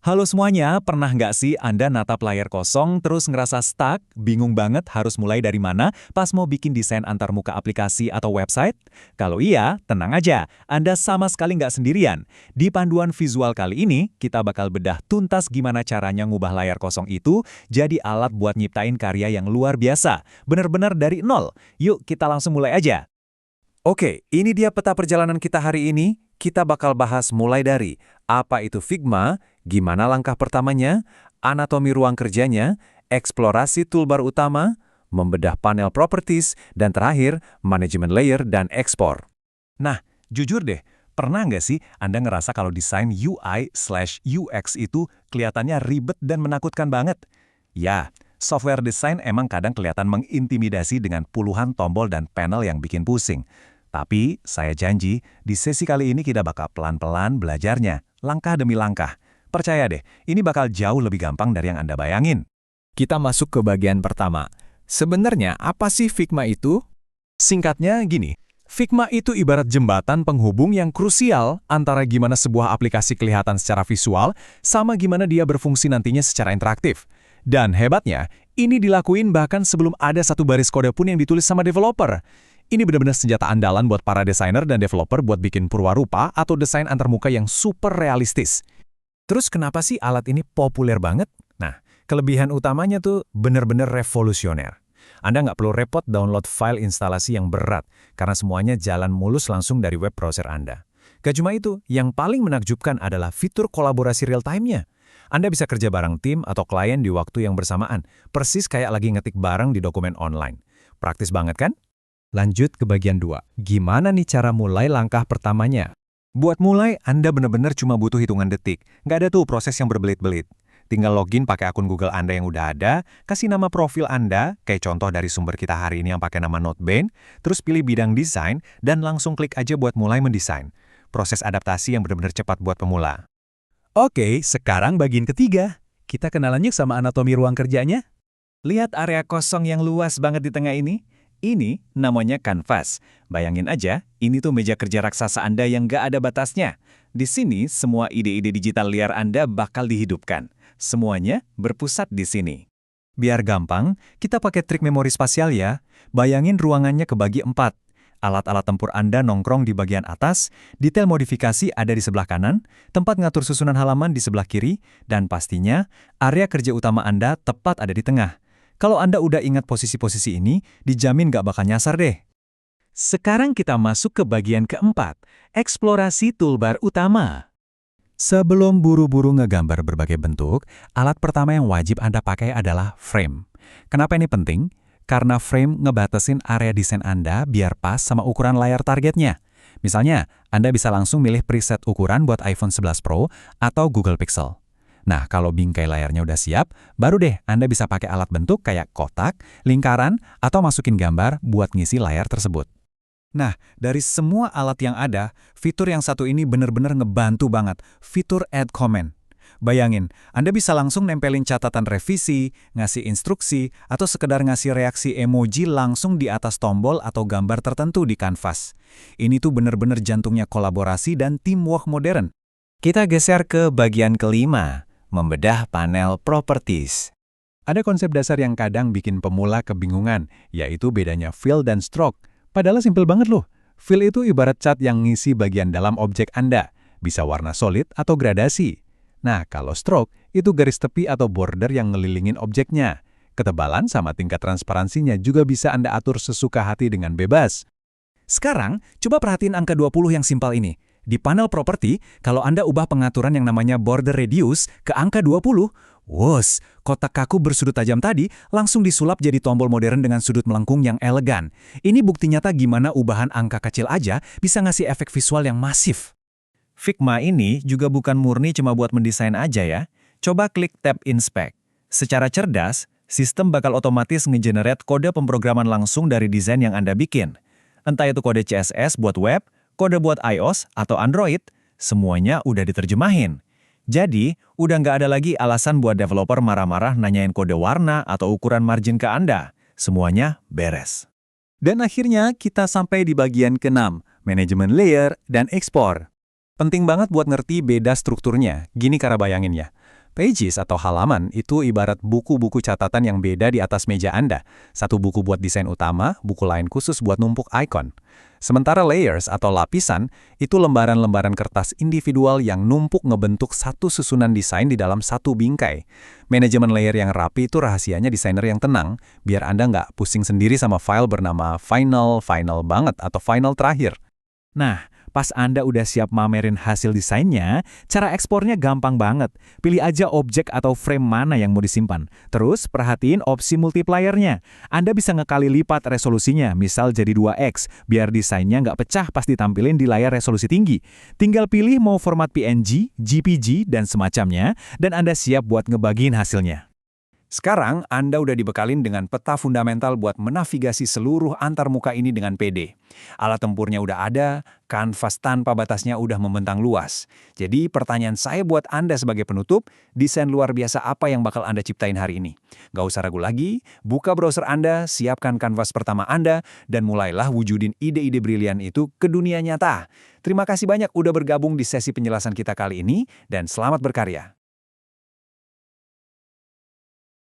Halo semuanya, pernah nggak sih Anda natap layar kosong terus ngerasa stuck, bingung banget harus mulai dari mana pas mau bikin desain antarmuka aplikasi atau website? Kalau iya, tenang aja, Anda sama sekali nggak sendirian. Di panduan visual kali ini, kita bakal bedah tuntas gimana caranya ngubah layar kosong itu jadi alat buat nyiptain karya yang luar biasa. Bener-bener dari nol. Yuk kita langsung mulai aja. Oke, ini dia peta perjalanan kita hari ini. Kita bakal bahas mulai dari apa itu Figma, gimana langkah pertamanya, anatomi ruang kerjanya, eksplorasi toolbar utama, membedah panel properties, dan terakhir, manajemen layer dan ekspor. Nah, jujur deh, pernah nggak sih Anda ngerasa kalau desain UI/UX itu kelihatannya ribet dan menakutkan banget? Ya, software desain emang kadang kelihatan mengintimidasi dengan puluhan tombol dan panel yang bikin pusing. Tapi, saya janji, di sesi kali ini kita bakal pelan-pelan belajarnya, langkah demi langkah. Percaya deh, ini bakal jauh lebih gampang dari yang Anda bayangin. Kita masuk ke bagian pertama. Sebenarnya apa sih Figma itu? Singkatnya gini, Figma itu ibarat jembatan penghubung yang krusial antara gimana sebuah aplikasi kelihatan secara visual sama gimana dia berfungsi nantinya secara interaktif. Dan hebatnya, ini dilakuin bahkan sebelum ada satu baris kode pun yang ditulis sama developer. Ini benar-benar senjata andalan buat para desainer dan developer buat bikin purwarupa atau desain antarmuka yang super realistis. Terus kenapa sih alat ini populer banget? Nah, kelebihan utamanya tuh benar-benar revolusioner. Anda nggak perlu repot download file instalasi yang berat, karena semuanya jalan mulus langsung dari web browser Anda. Gak cuma itu, yang paling menakjubkan adalah fitur kolaborasi real-time-nya. Anda bisa kerja bareng tim atau klien di waktu yang bersamaan, persis kayak lagi ngetik bareng di dokumen online. Praktis banget kan? Lanjut ke bagian 2. Gimana nih cara mulai langkah pertamanya? Buat mulai, Anda benar-benar cuma butuh hitungan detik. Nggak ada tuh proses yang berbelit-belit. Tinggal login pakai akun Google Anda yang udah ada, kasih nama profil Anda, kayak contoh dari sumber kita hari ini yang pakai nama Notebane, terus pilih bidang desain, dan langsung klik aja buat mulai mendesain. Proses adaptasi yang benar-benar cepat buat pemula. Oke, sekarang bagian ketiga. Kita kenalan yuk sama anatomi ruang kerjanya. Lihat area kosong yang luas banget di tengah ini? Ini namanya kanvas. Bayangin aja, ini tuh meja kerja raksasa Anda yang nggak ada batasnya. Di sini, semua ide-ide digital liar Anda bakal dihidupkan. Semuanya berpusat di sini. Biar gampang, kita pakai trik memori spasial ya. Bayangin ruangannya kebagi 4. Alat-alat tempur Anda nongkrong di bagian atas, detail modifikasi ada di sebelah kanan, tempat ngatur susunan halaman di sebelah kiri, dan pastinya, area kerja utama Anda tepat ada di tengah. Kalau Anda udah ingat posisi-posisi ini, dijamin gak bakal nyasar deh. Sekarang kita masuk ke bagian keempat, eksplorasi toolbar utama. Sebelum buru-buru ngegambar berbagai bentuk, alat pertama yang wajib Anda pakai adalah frame. Kenapa ini penting? Karena frame ngebatasin area desain Anda biar pas sama ukuran layar targetnya. Misalnya, Anda bisa langsung milih preset ukuran buat iPhone 11 Pro atau Google Pixel. Nah, kalau bingkai layarnya udah siap, baru deh Anda bisa pakai alat bentuk kayak kotak, lingkaran, atau masukin gambar buat ngisi layar tersebut. Nah, dari semua alat yang ada, fitur yang satu ini bener-bener ngebantu banget, fitur Add Comment. Bayangin, Anda bisa langsung nempelin catatan revisi, ngasih instruksi, atau sekedar ngasih reaksi emoji langsung di atas tombol atau gambar tertentu di kanvas. Ini tuh bener-bener jantungnya kolaborasi dan teamwork modern. Kita geser ke bagian kelima. Membedah panel properties. Ada konsep dasar yang kadang bikin pemula kebingungan, yaitu bedanya fill dan stroke. Padahal simpel banget loh. Fill itu ibarat cat yang ngisi bagian dalam objek Anda. Bisa warna solid atau gradasi. Nah, kalau stroke, itu garis tepi atau border yang ngelilingin objeknya. Ketebalan sama tingkat transparansinya juga bisa Anda atur sesuka hati dengan bebas. Sekarang, coba perhatiin angka 20 yang simpel ini. Di panel property, kalau Anda ubah pengaturan yang namanya border radius ke angka 20, wos, kotak kaku bersudut tajam tadi langsung disulap jadi tombol modern dengan sudut melengkung yang elegan. Ini bukti nyata gimana ubahan angka kecil aja bisa ngasih efek visual yang masif. Figma ini juga bukan murni cuma buat mendesain aja ya. Coba klik tab Inspect. Secara cerdas, sistem bakal otomatis ngegenerate kode pemrograman langsung dari desain yang Anda bikin. Entah itu kode CSS buat web, kode buat iOS atau Android, semuanya udah diterjemahin. Jadi, udah nggak ada lagi alasan buat developer marah-marah nanyain kode warna atau ukuran margin ke Anda. Semuanya beres. Dan akhirnya kita sampai di bagian ke-6, manajemen layer dan ekspor. Penting banget buat ngerti beda strukturnya. Gini cara bayanginnya. Pages atau halaman itu ibarat buku-buku catatan yang beda di atas meja Anda. Satu buku buat desain utama, buku lain khusus buat numpuk ikon. Sementara layers atau lapisan itu lembaran-lembaran kertas individual yang numpuk ngebentuk satu susunan desain di dalam satu bingkai. Manajemen layer yang rapi itu rahasianya desainer yang tenang, biar Anda nggak pusing sendiri sama file bernama final banget atau final terakhir. Nah, pas Anda udah siap mamerin hasil desainnya, cara ekspornya gampang banget. Pilih aja objek atau frame mana yang mau disimpan. Terus, perhatiin opsi multipliernya. Anda bisa ngekali lipat resolusinya, misal jadi 2x, biar desainnya nggak pecah pas ditampilin di layar resolusi tinggi. Tinggal pilih mau format PNG, JPG, dan semacamnya, dan Anda siap buat ngebagiin hasilnya. Sekarang, Anda udah dibekalin dengan peta fundamental buat menavigasi seluruh antarmuka ini dengan pede. Alat tempurnya udah ada, kanvas tanpa batasnya udah membentang luas. Jadi pertanyaan saya buat Anda sebagai penutup, desain luar biasa apa yang bakal Anda ciptain hari ini? Gak usah ragu lagi, buka browser Anda, siapkan kanvas pertama Anda, dan mulailah wujudin ide-ide brilian itu ke dunia nyata. Terima kasih banyak udah bergabung di sesi penjelasan kita kali ini, dan selamat berkarya.